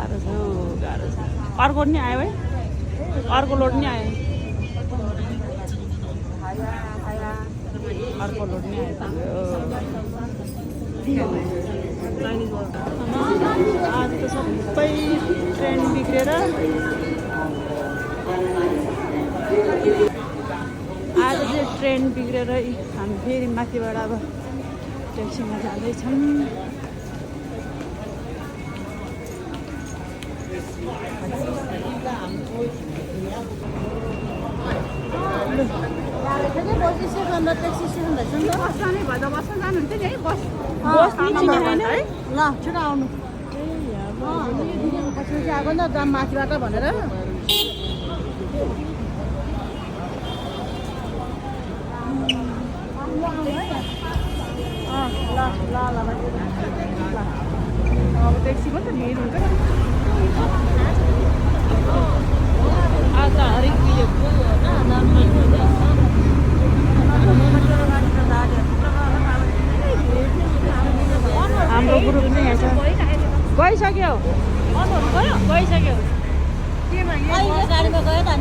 गाह्रो छ गाह्रो छ अर्को नि आयो है अर्को लोड नि आयो अर्को लोड नि आयो आज त सबै ट्रेन बिग्रेर आज चाहिँ ट्रेन बिग्रेर हामी फेरि माथिबाट अब ट्याक्सीमा जाँदैछौँ ल छिटो आउनु आएको नि त दाम माथिबाट भनेर अब ट्याक्सीमा त भिड हुन्छ आज हरेक हाम्रो ग्रुप चाहिँ यहाँ छ गइसक्यो गइसक्यो गाडीमा गयो त